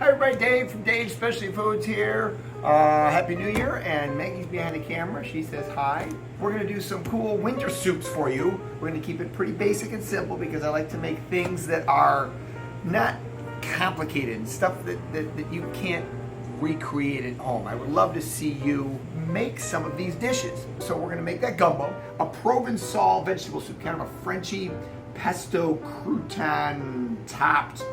Hi everybody, Dave from Dave's Specialty Foods here. Happy New Year, and Maggie's behind the camera. She says hi. We're gonna do some cool winter soups for you. We're gonna keep it pretty basic and simple because I like to make things that are not complicated and stuff that you can't recreate at home. I would love to see you make some of these dishes. So we're gonna make that gumbo, a Provencal vegetable soup, kind of a Frenchy pesto crouton topped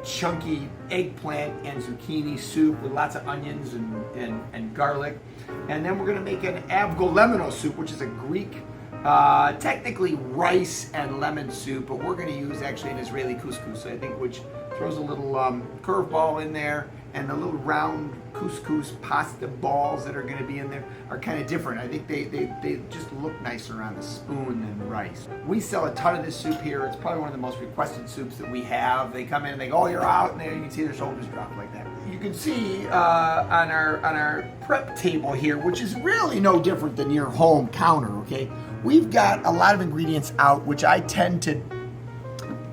chunky eggplant and zucchini soup with lots of onions and garlic. And then we're gonna make an Avgolemono soup, which is a Greek, technically rice and lemon soup, but we're gonna use actually an Israeli couscous, I think, which throws a little curveball in there, and the little round couscous pasta balls that are gonna be in there are kind of different. I think they just look nicer on the spoon than rice. We sell a ton of this soup here. It's probably one of the most requested soups that we have. They come in and they go, oh, you're out, and there you can see their shoulders drop like that. You can see on our prep table here, which is really no different than your home counter, okay? We've got a lot of ingredients out, which I tend to,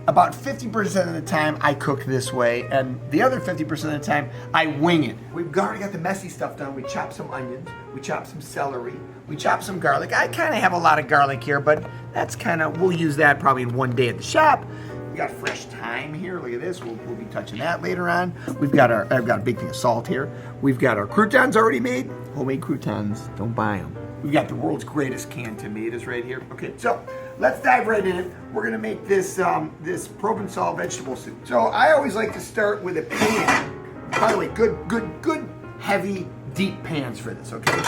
about 50% of the time I cook this way, and the other 50% of the time I wing it. We've already got the messy stuff done. We chop some onions, we chop some celery, we chop some garlic. I kind of have a lot of garlic here, but that's kind of, we'll use that probably in one day at the shop. We got fresh thyme here, look at this, we'll be touching that later on. I've got a big thing of salt here. We've got our croutons already made, homemade croutons, don't buy them. We've got the world's greatest canned tomatoes right here. Okay, so let's dive right in. We're gonna make this this Provencal vegetable soup. So I always like to start with a pan. By the way, good heavy, deep pans for this, okay?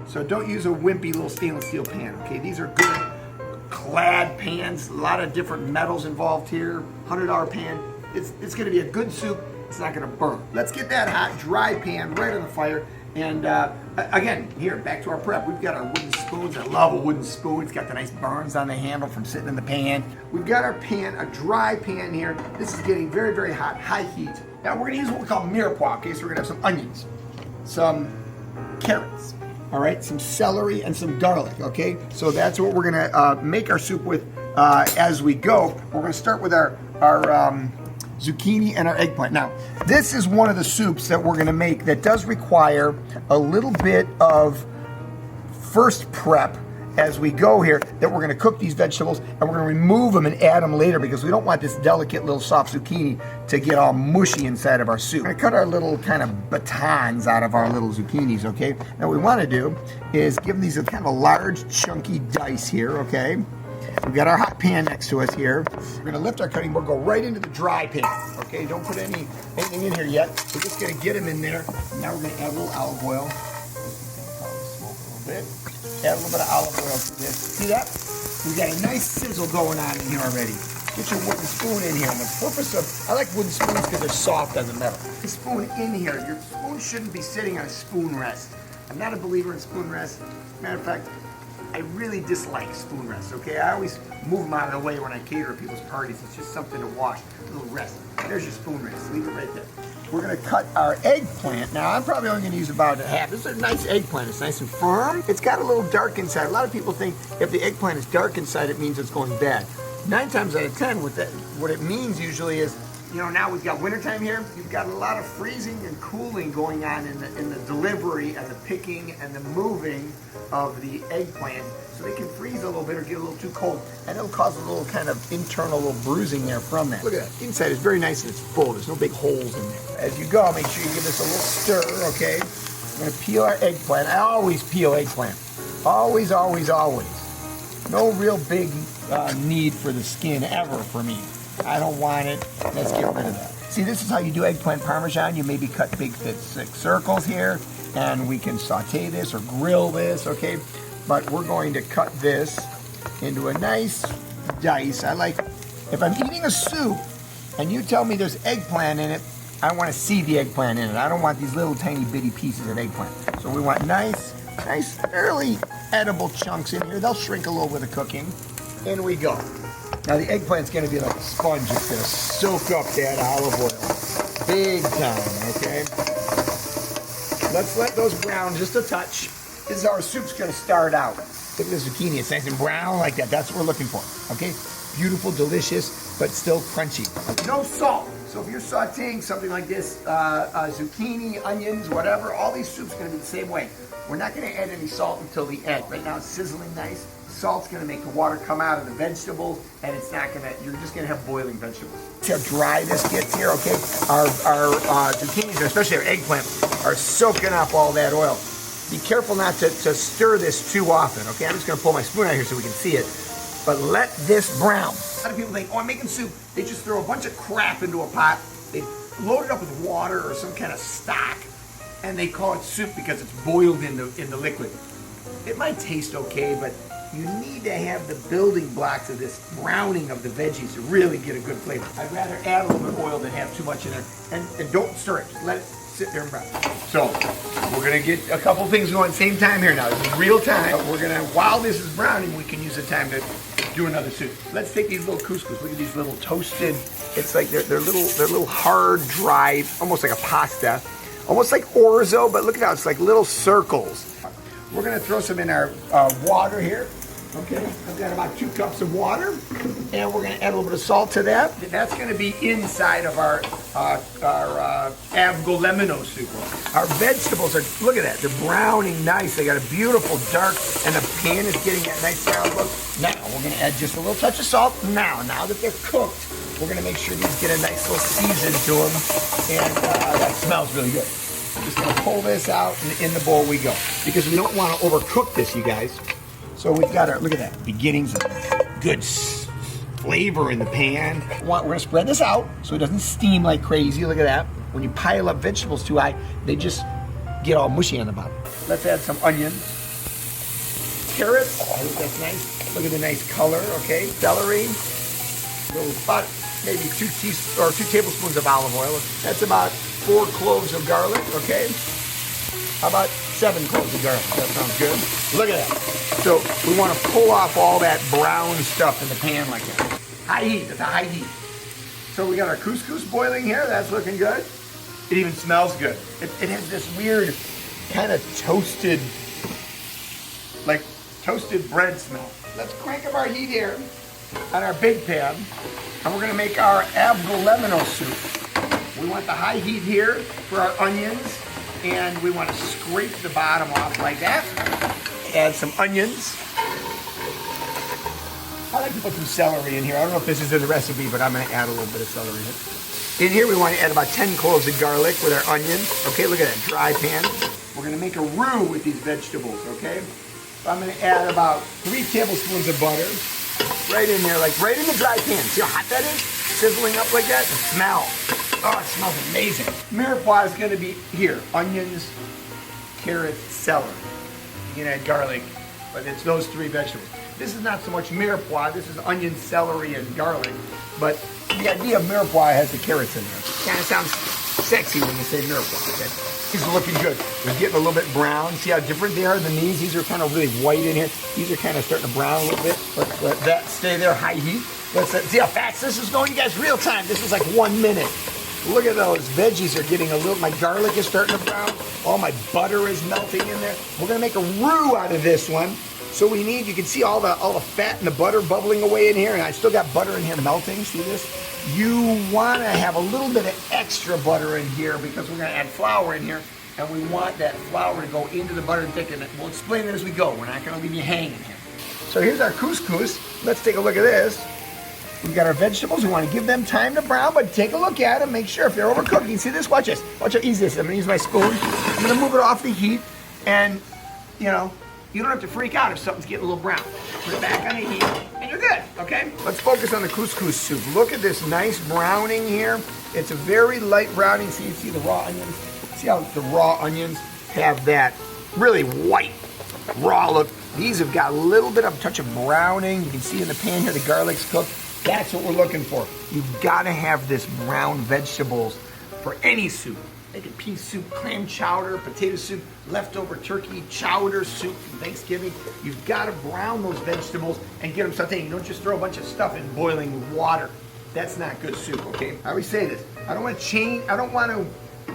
So don't use a wimpy little stainless steel pan, okay? These are good clad pans, a lot of different metals involved here. $100 pan. It's gonna be a good soup. It's not gonna burn. Let's get that hot, dry pan right on the fire. And again, here, back to our prep. We've got our wooden spoons. I love a wooden spoon. It's got the nice burns on the handle from sitting in the pan. We've got our pan, a dry pan here. This is getting very, very hot, high heat. Now we're gonna use what we call mirepoix, okay? So we're gonna have some onions, some carrots, all right? Some celery and some garlic, okay? So that's what we're gonna make our soup with as we go. We're gonna start with our zucchini and our eggplant. Now, this is one of the soups that we're gonna make that does require a little bit of first prep as we go here, that we're gonna cook these vegetables and we're gonna remove them and add them later because we don't want this delicate little soft zucchini to get all mushy inside of our soup. We're gonna cut our little kind of batons out of our little zucchinis, okay? Now what we wanna do is give them these kind of a large chunky dice here, okay? We've got our hot pan next to us here. We're gonna lift our cutting board, go right into the dry pan, okay? Don't put anything in here yet. We're just gonna get them in there. Now we're gonna add a little olive oil. Smoke a little bit. Add a little bit of olive oil to this. See that? We've got a nice sizzle going on in here already. Get your wooden spoon in here. And the purpose of, I like wooden spoons because they're soft on the metal. The spoon in here. Your spoon shouldn't be sitting on a spoon rest. I'm not a believer in spoon rest. Matter of fact, I really dislike spoon rests, okay? I always move them out of the way when I cater at people's parties. It's just something to wash, a little rest. There's your spoon rest, leave it right there. We're gonna cut our eggplant. Now, I'm probably only gonna use about a half. This is a nice eggplant, it's nice and firm. It's got a little dark inside. A lot of people think if the eggplant is dark inside, it means it's going bad. 9 times out of 10, what it means usually is, you know, now we've got wintertime here. You've got a lot of freezing and cooling going on in the delivery and the picking and the moving of the eggplant. So they can freeze a little bit or get a little too cold, and it'll cause a little kind of internal little bruising there from that. Look at that. Inside is very nice and it's full. There's no big holes in there. As you go, make sure you give this a little stir, okay? We're gonna peel our eggplant. I always peel eggplant. Always, always, always. No real big need for the skin ever for me. I don't want it. Let's get rid of that. See, this is how you do eggplant parmesan. You maybe cut big, thick circles here, and we can saute this or grill this, okay? But we're going to cut this into a nice dice. I like, if I'm eating a soup and you tell me there's eggplant in it, I want to see the eggplant in it. I don't want these little tiny bitty pieces of eggplant. So we want nice, fairly edible chunks in here. They'll shrink a little with the cooking. In we go. Now the eggplant's gonna be like a sponge. It's gonna soak up that olive oil. Big time, okay? Let's let those brown just a touch. This is how our soup's gonna start out. Look at the zucchini, it's nice and brown like that. That's what we're looking for, okay? Beautiful, delicious, but still crunchy. No salt. So if you're sauteing something like this, zucchini, onions, whatever, all these soups are gonna be the same way. We're not gonna add any salt until the end. Right now it's sizzling nice. Salt's gonna make the water come out of the vegetables, and it's not gonna, you're just gonna have boiling vegetables. See how dry this gets here, okay? Our zucchinis, especially our eggplant, are soaking up all that oil. Be careful not to stir this too often, okay? I'm just gonna pull my spoon out here so we can see it. But let this brown. A lot of people think, oh, I'm making soup. They just throw a bunch of crap into a pot. They load it up with water or some kind of stock, and they call it soup because it's boiled in the liquid. It might taste okay, but you need to have the building blocks of this browning of the veggies to really get a good flavor. I'd rather add a little bit of oil than have too much in there. And don't stir it, just let it sit there and brown. So, we're gonna get a couple things going at the same time here now. This is real time. We're gonna, while this is browning, we can use the time to do another soup. Let's take these little couscous. Look at these little toasted, it's like they're little hard, dry, almost like a pasta. Almost like orzo, but look at how it's like little circles. We're gonna throw some in our water here. Okay, I've got about 2 cups of water, and we're gonna add a little bit of salt to that. That's gonna be inside of our Avgolemono soup. Our vegetables are, look at that, they're browning nice. They got a beautiful dark, and the pan is getting that nice brown look. Now, we're gonna add just a little touch of salt. Now that they're cooked, we're gonna make sure these get a nice little season to them, and that smells really good. I'm just gonna pull this out, and in the bowl we go. Because we don't wanna overcook this, you guys. So we've got our, look at that, beginnings of good flavor in the pan. We're gonna spread this out so it doesn't steam like crazy. Look at that. When you pile up vegetables too high, they just get all mushy on the bottom. Let's add some onions. Carrots, I think that's nice. Look at the nice color, okay? Celery, about maybe 2 tablespoons of olive oil. That's about 4 cloves of garlic, okay? How about 7 cloves of garlic? That sounds good. Look at that. So we want to pull off all that brown stuff in the pan like that. High heat, that's a high heat. So we got our couscous boiling here, that's looking good. It even smells good. It has this weird kind of toasted, like toasted bread smell. Let's crank up our heat here on our big pan, and we're gonna make our Avgolemono soup. We want the high heat here for our onions, and we want to scrape the bottom off like that. Add some onions. I like to put some celery in here. I don't know if this is in the recipe, but I'm going to add a little bit of celery in. In here, we want to add about 10 cloves of garlic with our onions. Okay, look at that dry pan. We're going to make a roux with these vegetables, okay? So I'm going to add about 3 tablespoons of butter right in there, like right in the dry pan. See how hot that is? Sizzling up like that. The smell. Oh, it smells amazing. Mirepoix is going to be here. Onions, carrots, celery. You can add garlic, but it's those 3 vegetables. This is not so much mirepoix. This is onion, celery, and garlic. But the idea of mirepoix has the carrots in there. It kind of sounds sexy when you say mirepoix, okay? These are looking good. They're getting a little bit brown. See how different they are than these? These are kind of really white in here. These are kind of starting to brown a little bit. Let that stay there, high heat. Let's see how fast this is going, you guys. Real time. This is like 1 minute. Look at those veggies are getting a little, my garlic is starting to brown. All my butter is melting in there. We're gonna make a roux out of this one. So we need, you can see all the fat and the butter bubbling away in here, and I still got butter in here melting, see this? You wanna have a little bit of extra butter in here because we're gonna add flour in here, and we want that flour to go into the butter and thicken it. We'll explain it as we go. We're not gonna leave you hanging here. So here's our couscous. Let's take a look at this. We've got our vegetables. We want to give them time to brown, but take a look at them. Make sure if they're overcooked. You see this? Watch this. Watch how easy this is. I'm going to use my spoon. I'm going to move it off the heat, and, you know, you don't have to freak out if something's getting a little brown. Put it back on the heat, and you're good, okay? Let's focus on the couscous soup. Look at this nice browning here. It's a very light browning. So you see the raw onions? See how the raw onions have that really white, raw look? These have got a little bit of a touch of browning. You can see in the pan here the garlic's cooked. That's what we're looking for. You've got to have this brown vegetables for any soup. Make it pea soup, clam chowder, potato soup, leftover turkey chowder soup from Thanksgiving. You've got to brown those vegetables and get them sauteing. You don't just throw a bunch of stuff in boiling water. That's not good soup, okay? I always say this. I don't want to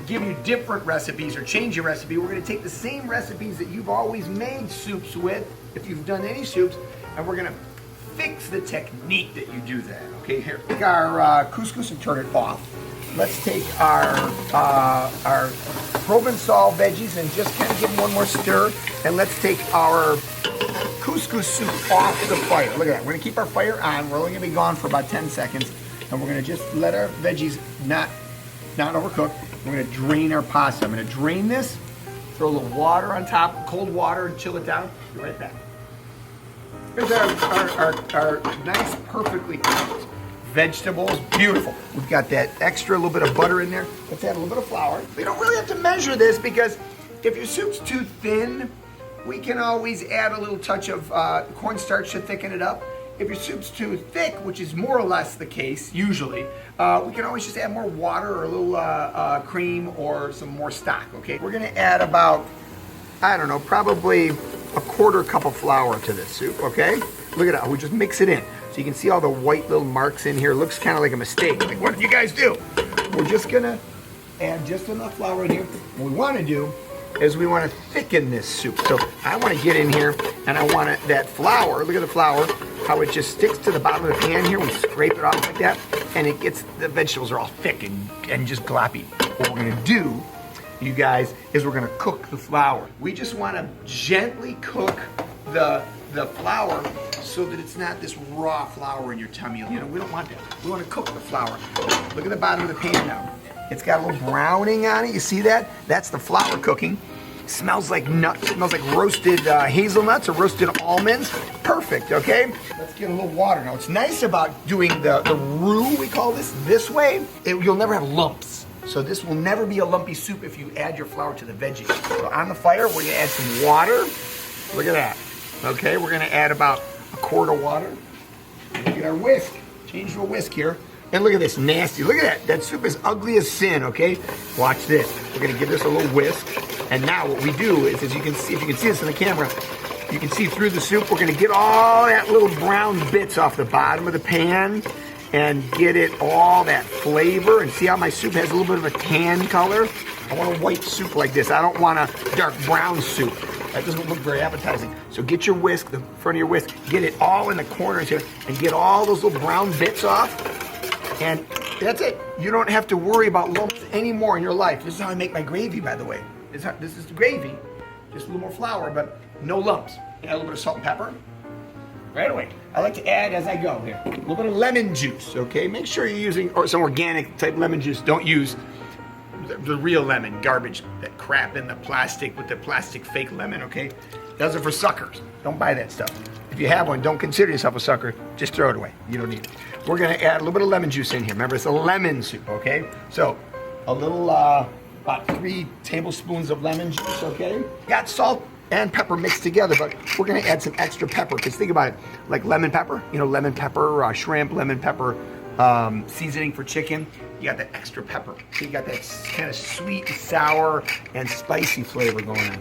give you different recipes or change your recipe. We're going to take the same recipes that you've always made soups with, if you've done any soups, and we're going to fix the technique that you do that. Okay, here. Take our couscous and turn it off. let's take our Provencal veggies and just kind of give them one more stir. And let's take our couscous soup off the fire. Look at that. We're going to keep our fire on. We're only going to be gone for about 10 seconds. And we're going to just let our veggies not overcook. We're going to drain our pasta. I'm going to drain this, throw a little water on top, cold water, and chill it down. Be right back. Here's our nice, perfectly cooked vegetables. Beautiful. We've got that extra little bit of butter in there. Let's add a little bit of flour. We don't really have to measure this because if your soup's too thin, we can always add a little touch of cornstarch to thicken it up. If your soup's too thick, which is more or less the case usually, we can always just add more water or a little cream or some more stock, okay? We're gonna add about, I don't know, probably a quarter cup of flour to this soup, okay? Look at that, we just mix it in. So you can see all the white little marks in here. It looks kind of like a mistake. Like, what did you guys do? We're just gonna add just enough flour in here. What we wanna do is we wanna thicken this soup. So I wanna get in here and I want that flour, look at the flour, how it just sticks to the bottom of the pan here. We scrape it off like that and it gets, the vegetables are all thick and just gloppy. What we're gonna do, you guys, is we're gonna cook the flour. We just wanna gently cook the flour so that it's not this raw flour in your tummy. You know, we don't want that. We want to cook the flour. Look at the bottom of the pan now. It's got a little browning on it. You see that? That's the flour cooking. It smells like nuts. It smells like roasted hazelnuts or roasted almonds. Perfect, okay? Let's get a little water. Now, what's nice about doing the roux, we call this way, you'll never have lumps. So this will never be a lumpy soup if you add your flour to the veggies. So on the fire, we're gonna add some water. Look at that. Okay, we're gonna add about a quart of water. Look at our whisk. Change to a whisk here. And look at this nasty. Look at that. That soup is ugly as sin, okay? Watch this. We're gonna give this a little whisk. And now what we do is, as you can see, if you can see this in the camera, you can see through the soup, we're gonna get all that little brown bits off the bottom of the pan and get it all that flavor. And see how my soup has a little bit of a tan color? I want a white soup like this. I don't want a dark brown soup. That doesn't look very appetizing. So get your whisk, the front of your whisk, get it all in the corners here and get all those little brown bits off. And that's it. You don't have to worry about lumps anymore in your life. This is how I make my gravy, by the way. This is the gravy. Just a little more flour, but no lumps. Add a little bit of salt and pepper. Right away. I like to add as I go here. A little bit of lemon juice, okay? Make sure you're using some organic type lemon juice. Don't use the real lemon, garbage, that crap in the plastic with the plastic fake lemon, okay? Those are for suckers. Don't buy that stuff. If you have one, don't consider yourself a sucker. Just throw it away. You don't need it. We're gonna add a little bit of lemon juice in here. Remember, it's a lemon soup, okay? So, a little, about 3 tablespoons of lemon juice, okay? Got salt and pepper mixed together, but we're gonna add some extra pepper, because think about it, like lemon pepper, you know, lemon pepper, shrimp, lemon pepper, seasoning for chicken. You got that extra pepper. So you got that kind of sweet, sour, and spicy flavor going on.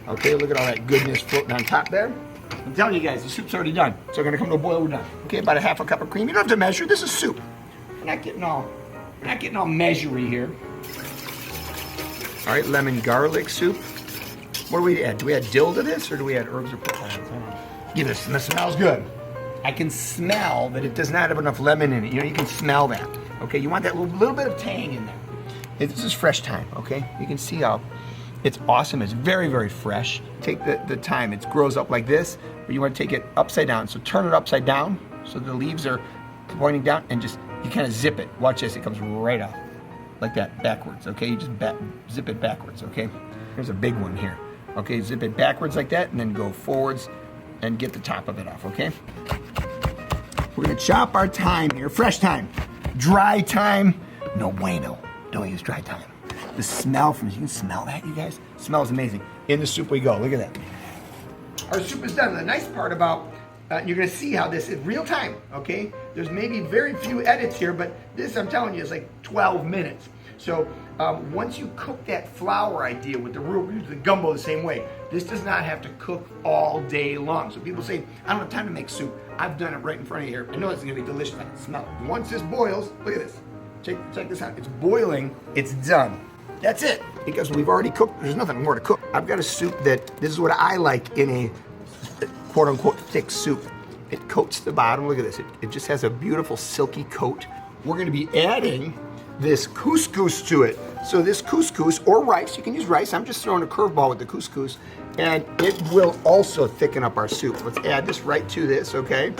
Okay, look at all that goodness floating on top there. I'm telling you guys, the soup's already done. So we're gonna come to a boil, we're done. Okay, about a half a cup of cream. You don't have to measure, this is soup. We're not getting all measury here. All right, lemon garlic soup. What do we add? Do we add dill to this, or do we add herbs or pepper? Yeah, this smells good. I can smell that it does not have enough lemon in it. You know, you can smell that. Okay, you want that little bit of tang in there. This is fresh thyme, okay? You can see how it's awesome. It's very, very fresh. Take the thyme, it grows up like this, but you want to take it upside down. So turn it upside down so the leaves are pointing down, and just, you kind of zip it. Watch this, it comes right off. Like that, backwards, okay? You just zip it backwards, okay? Here's a big one here. Okay, zip it backwards like that, and then go forwards and get the top of it off, okay? We're gonna chop our thyme here, fresh thyme. Dry thyme, no bueno. Don't use dry thyme. The smell from this, you can smell that, you guys? It smells amazing. In the soup we go, look at that. Our soup is done. The nice part about, you're gonna see how this is real time, okay? There's maybe very few edits here, but this, I'm telling you, is like 12 minutes. So once you cook that flour idea with the roux, we use the gumbo the same way. This does not have to cook all day long. So people say, I don't have time to make soup. I've done it right in front of you here. I know it's gonna be delicious. I can smell it. Once this boils, look at this. Check this out. It's boiling, it's done. That's it. Because we've already cooked, there's nothing more to cook. I've got a soup that, this is what I like in a quote unquote thick soup. It coats the bottom, look at this. It just has a beautiful silky coat. We're gonna be adding this couscous to it. So this couscous, or rice, you can use rice. I'm just throwing a curveball with the couscous, and it will also thicken up our soup. Let's add this right to this, okay?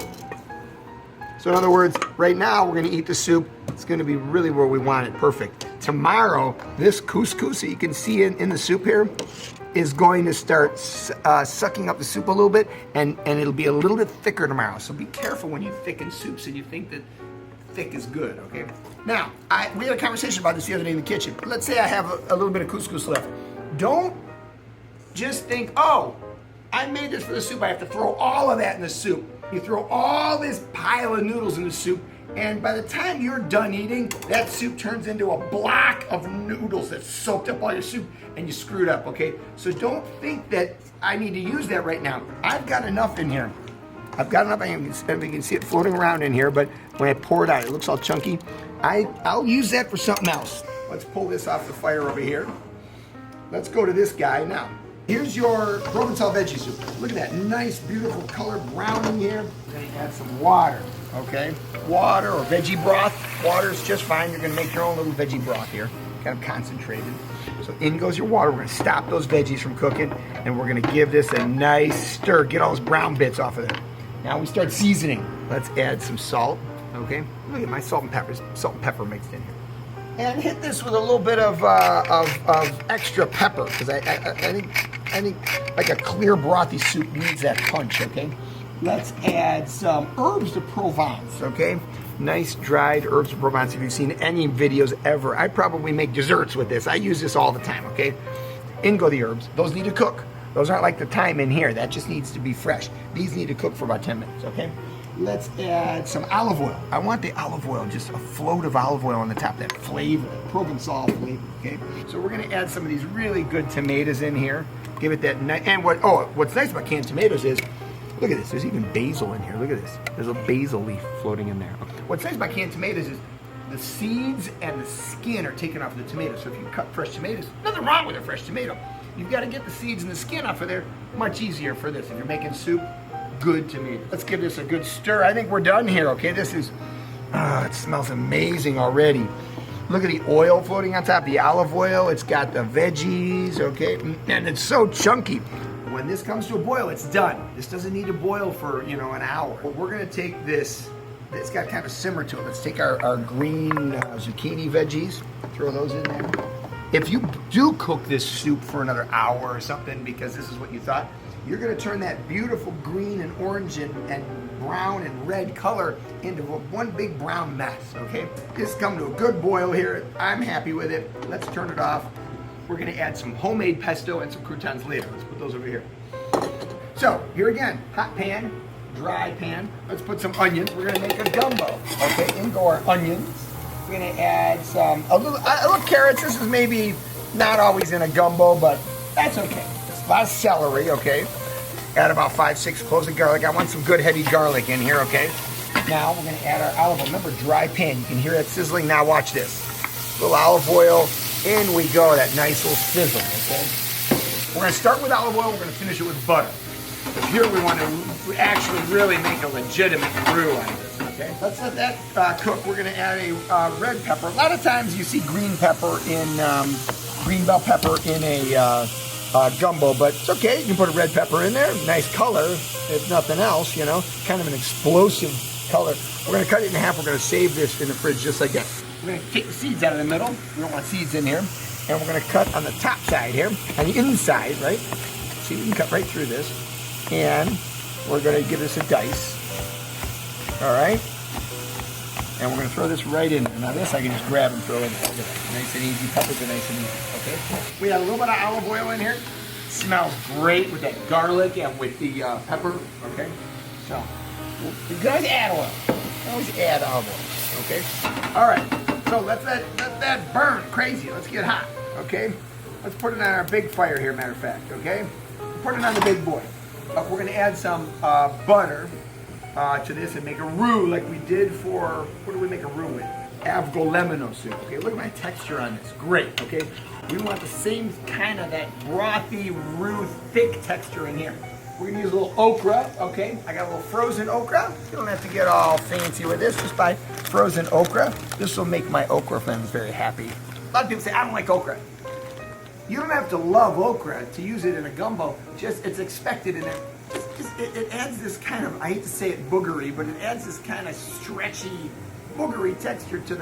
So in other words, right now we're gonna eat the soup. It's gonna be really where we want it, perfect. Tomorrow, this couscous that you can see in the soup here is going to start sucking up the soup a little bit, and it'll be a little bit thicker tomorrow. So be careful when you thicken soups and you think that thick is good, okay? Now, we had a conversation about this the other day in the kitchen. Let's say I have a little bit of couscous left. Don't just think, oh, I made this for the soup, I have to throw all of that in the soup. You throw all this pile of noodles in the soup, and by the time you're done eating, that soup turns into a block of noodles that soaked up all your soup, and you screwed up, okay? So don't think that I need to use that right now. I've got enough in here. I've got enough, you can see it floating around in here, but when I pour it out, it looks all chunky. I'll use that for something else. Let's pull this off the fire over here. Let's go to this guy now. Here's your Provencal veggie soup. Look at that nice, beautiful color brown in here. Then add some water, okay? Water or veggie broth. Water is just fine. You're gonna make your own little veggie broth here, kind of concentrated. So in goes your water. We're gonna stop those veggies from cooking, and we're gonna give this a nice stir. Get all those brown bits off of there. Now we start seasoning. Let's add some salt, okay? Look at my salt and pepper mixed in here. And hit this with a little bit of extra pepper, because I think like a clear brothy soup needs that punch, okay? Let's add some herbs de Provence, okay? Nice dried herbs de Provence. If you've seen any videos ever, I probably make desserts with this. I use this all the time, okay? In go the herbs. Those need to cook. Those aren't like the thyme in here. That just needs to be fresh. These need to cook for about 10 minutes, okay? Let's add some olive oil. I want the olive oil, just a float of olive oil on the top, that flavor, that Provencal flavor, okay? So we're gonna add some of these really good tomatoes in here. Give it that nice, and what's nice about canned tomatoes is, look at this, there's even basil in here, look at this. There's a basil leaf floating in there. What's nice about canned tomatoes is the seeds and the skin are taken off of the tomato. So if you cut fresh tomatoes, nothing wrong with a fresh tomato. You've got to get the seeds and the skin off of there. Much easier for this. If you're making soup, good tomato. Let's give this a good stir. I think we're done here, okay? This is, it smells amazing already. Look at the oil floating on top, the olive oil. It's got the veggies, okay? And it's so chunky. When this comes to a boil, it's done. This doesn't need to boil for, an hour. But we're gonna take this, it's got kind of a simmer to it. Let's take our green zucchini veggies, throw those in there. If you do cook this soup for another hour or something, because this is what you thought, you're gonna turn that beautiful green and orange and brown and red color into one big brown mess, okay? It's come to a good boil here. I'm happy with it. Let's turn it off. We're gonna add some homemade pesto and some croutons later. Let's put those over here. So, here again, hot pan, dry pan. Let's put some onions. We're gonna make a gumbo, okay? In go our onions. We're gonna add a little carrots. This is maybe not always in a gumbo, but that's okay. A lot of celery, okay? Add about 5-6 cloves of garlic. I want some good heavy garlic in here, okay? Now we're gonna add our olive oil. Remember, dry pan. You can hear it sizzling. Now watch this. A little olive oil. In we go. That nice little sizzle, okay? We're gonna start with olive oil. We're gonna finish it with butter. But here we want to actually really make a legitimate roux out of this, okay? Let's let that cook. We're gonna add a red pepper. A lot of times you see green pepper in, green bell pepper in a gumbo, but it's okay. You can put a red pepper in there. Nice color, if nothing else, kind of an explosive color. We're gonna cut it in half. We're gonna save this in the fridge just like that. We're gonna take the seeds out of the middle. We don't want seeds in here. And we're gonna cut on the top side here, on the inside, right? See, we can cut right through this. And we're gonna give this a dice. All right? And we're gonna throw this right in there. Now this I can just grab and throw in there. Look at that. Nice and easy. Peppers are nice and easy, okay? We have a little bit of olive oil in here. Smells great with that garlic and with the pepper, okay? So, you can always add oil. Always add olive oil, okay? All right, so let that burn crazy. Let's get hot, okay? Let's put it on our big fire here, matter of fact, okay? Put it on the big boy. We're gonna add some butter to this and make a roux like we did for, what do we make a roux with? Avgolemono soup, okay? Look at my texture on this, great, okay? We want the same kind of that brothy, roux, thick texture in here. We're gonna use a little okra, okay? I got a little frozen okra. You don't have to get all fancy with this, just buy frozen okra. This will make my okra friends very happy. A lot of people say, I don't like okra. You don't have to love okra to use it in a gumbo. Just, it's expected in it. It adds this kind of, I hate to say it boogery, but it adds this kind of stretchy, boogery texture to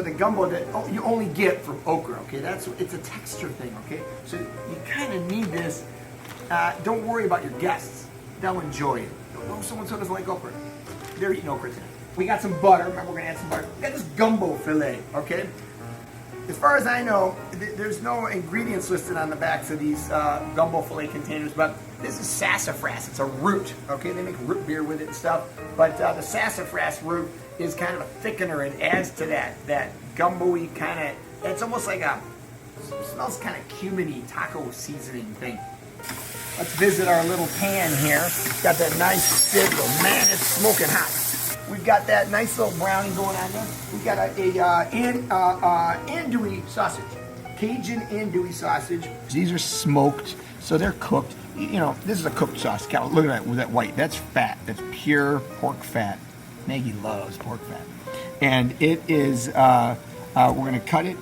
the gumbo that you only get from okra, okay? It's a texture thing, okay? So you kind of need this. Don't worry about your guests. They'll enjoy it. Oh, someone doesn't like okra. They're eating okra today. We got some butter. Remember, we're gonna add some butter. We got this gumbo fillet, okay? As far as I know, there's no ingredients listed on the backs of these gumbo fillet containers, but this is sassafras. It's a root, okay? They make root beer with it and stuff, but the sassafras root is kind of a thickener. It adds to that gumbo-y kind of, it's almost like it smells kind of cumin-y taco seasoning thing. Let's visit our little pan here. Got that nice sizzle. Man, it's smoking hot. We've got that nice little browning going on there. We've got a andouille sausage. Cajun andouille sausage. These are smoked, so they're cooked. You know, this is a cooked sauce. Look at that with that white. That's fat. That's pure pork fat. Maggie loves pork fat. And it is, we're going to cut it,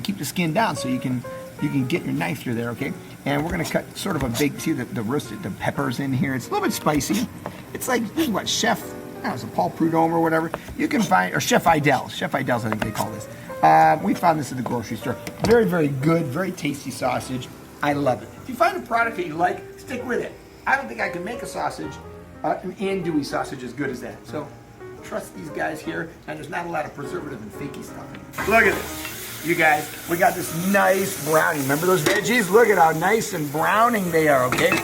keep the skin down so you can get your knife through there, okay? And we're going to cut sort of a big, see the roasted, the peppers in here. It's a little bit spicy. It's like, this is what, Chef, I don't know, it's a Paul Prudhomme or whatever. You can find, or Chef Idell's. Chef Idell's, I think they call this. We found this at the grocery store. Very, very good, very tasty sausage. I love it. If you find a product that you like, stick with it. I don't think I can make a sausage, an andouille sausage as good as that. So trust these guys here, and there's not a lot of preservative and fakey stuff in it. Look at this. You guys, we got this nice browning. Remember those veggies? Look at how nice and browning they are, okay?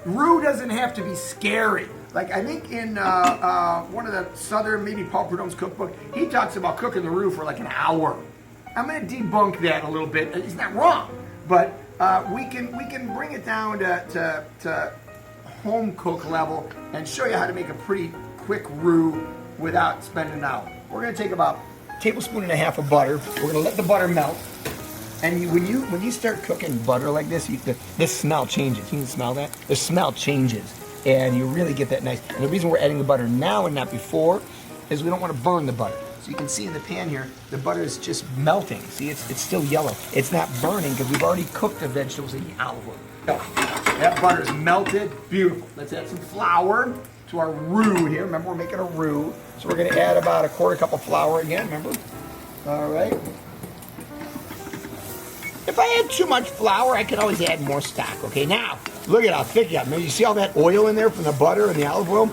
Roux doesn't have to be scary. Like, I think in one of the southern, maybe Paul Prudhomme's cookbook, he talks about cooking the roux for like an hour. I'm gonna debunk that a little bit. He's not wrong, but we can bring it down to home cook level and show you how to make a pretty quick roux without spending an hour. We're gonna take about a tablespoon and a half of butter. We're gonna let the butter melt. And when you start cooking butter like this, the smell changes. You can smell that? The smell changes. And you really get that nice. And the reason we're adding the butter now and not before is we don't want to burn the butter. So you can see in the pan here, the butter is just melting. See, it's still yellow. It's not burning because we've already cooked the vegetables in the olive oil. So, that butter is melted. Beautiful. Let's add some flour to our roux here. Remember, we're making a roux. So we're going to add about a quarter cup of flour again, remember? All right. If I add too much flour, I can always add more stock. Okay, now, look at how thick you got. You see all that oil in there from the butter and the olive oil?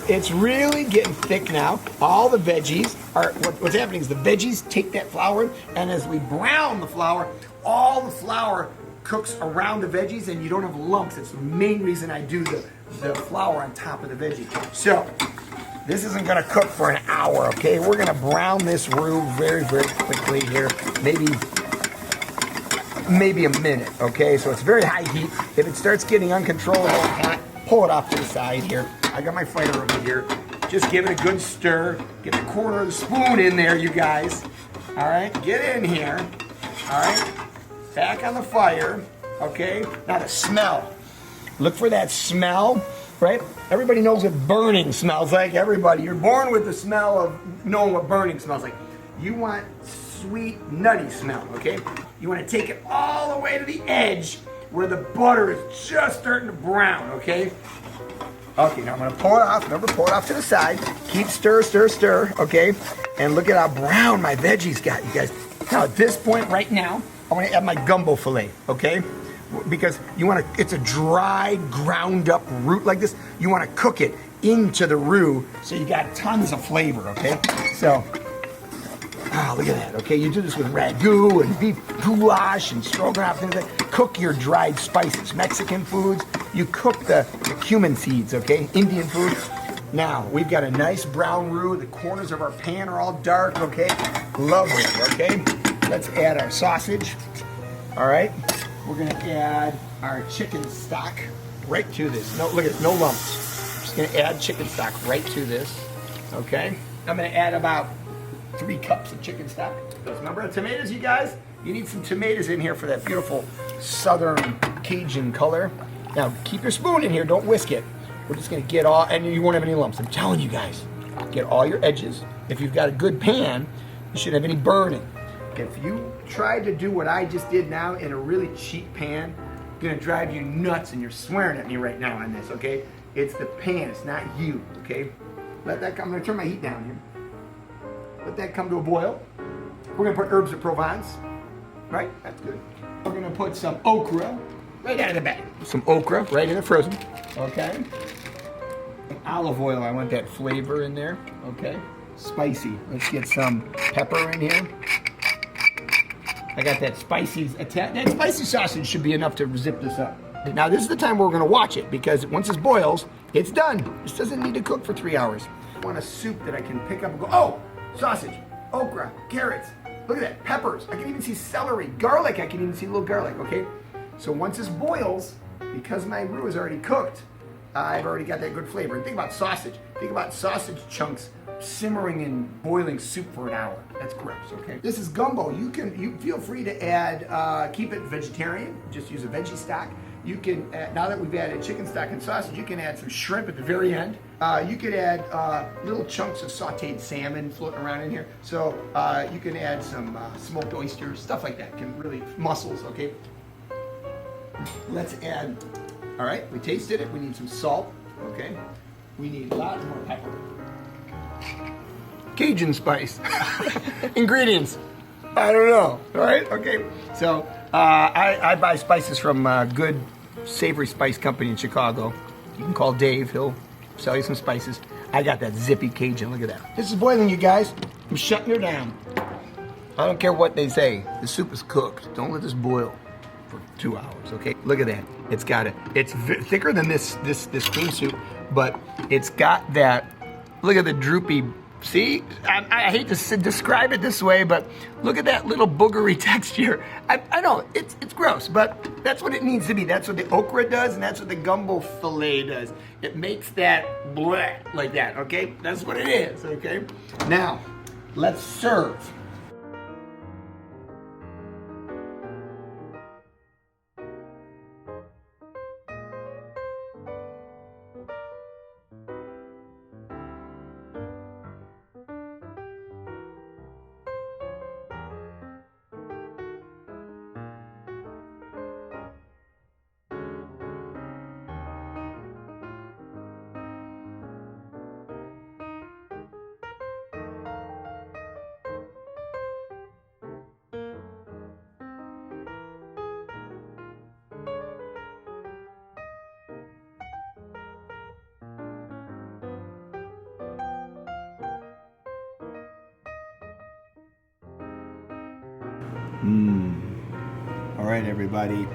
It's really getting thick now. All the veggies are, what's happening is the veggies take that flour, and as we brown the flour, all the flour cooks around the veggies, and you don't have lumps. It's the main reason I do the flour on top of the veggie. So, this isn't gonna cook for an hour, okay? We're gonna brown this roux very, very quickly here. Maybe a minute, okay? So it's very high heat. If it starts getting uncontrollable hot, pull it off to the side here. I got my fighter over here. Just give it a good stir. Get the corner of the spoon in there, you guys. All right, get in here. All right, back on the fire, okay? Now the smell. Look for that smell, right? Everybody knows what burning smells like. Everybody, you're born with the smell of knowing what burning smells like. You want sweet, nutty smell, okay? You want to take it all the way to the edge where the butter is just starting to brown, okay? Okay, now I'm going to pour it off. Remember, pour it off to the side. Keep stir, okay? And look at how brown my veggies got, you guys. Now, at this point right now, I want to add my gumbo fillet, okay? Because you want to, it's a dry, ground up root like this. You want to cook it into the roux so you got tons of flavor, okay? So, look at that, okay? You do this with ragu and beef goulash and stroganoff, things like that. Cook your dried spices. Mexican foods, you cook the cumin seeds, okay? Indian food. Now, we've got a nice brown roux. The corners of our pan are all dark, okay? Lovely, okay? Let's add our sausage, all right? We're gonna add our chicken stock right to this. No, look at it, no lumps. Just gonna add chicken stock right to this, okay? I'm gonna add about 3 cups of chicken stock. Remember the tomatoes, you guys? You need some tomatoes in here for that beautiful southern Cajun color. Now, keep your spoon in here. Don't whisk it. We're just going to get all, and you won't have any lumps. I'm telling you guys. Get all your edges. If you've got a good pan, you shouldn't have any burning. If you try to do what I just did now in a really cheap pan, it's going to drive you nuts, and you're swearing at me right now on this, okay? It's the pan. It's not you, okay? Let that come. I'm going to turn my heat down here. Let that come to a boil. We're going to put herbs of Provence. Right? That's good. We're going to put some okra right out of the bag. Some okra right in the frozen. Okay. Olive oil. I want that flavor in there. Okay. Spicy. Let's get some pepper in here. I got that spicy. That spicy sausage should be enough to zip this up. Now this is the time where we're going to watch it, because once this boils, it's done. This doesn't need to cook for 3 hours. I want a soup that I can pick up and go, oh, sausage, okra, carrots. Look at that, peppers. I can even see celery, garlic. I can even see a little garlic, okay? So once this boils, because my roux is already cooked, I've already got that good flavor. And think about sausage. Think about sausage chunks simmering in boiling soup for an hour. That's gross, okay? This is gumbo. You feel free to add, keep it vegetarian. Just use a veggie stock. You can, now that we've added chicken stock and sausage, you can add some shrimp at the very end. You could add little chunks of sauteed salmon floating around in here. So you can add some smoked oysters, stuff like that. Can really, mussels, okay? Let's add, all right, we tasted it. We need some salt, okay? We need lots more pepper. Cajun spice. Ingredients. I don't know, all right? Okay, so I buy spices from a good savory spice company in Chicago. You can call Dave, he'll sell you some spices. I got that zippy Cajun, look at that. This is boiling, you guys. I'm shutting her down. I don't care what they say. The soup is cooked. Don't let this boil for 2 hours, okay? Look at that. It's got it. It's thicker than this cream soup, but it's got that, look at the droopy. See, I hate to describe it this way, but look at that little boogery texture. I know, it's gross, but that's what it needs to be. That's what the okra does, and that's what the gumbo fillet does. It makes that bleh like that, okay? That's what it is, okay? Now, let's serve. All right, everybody.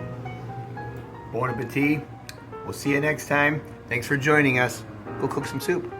Bon appetit. We'll see you next time. Thanks for joining us. Go cook some soup.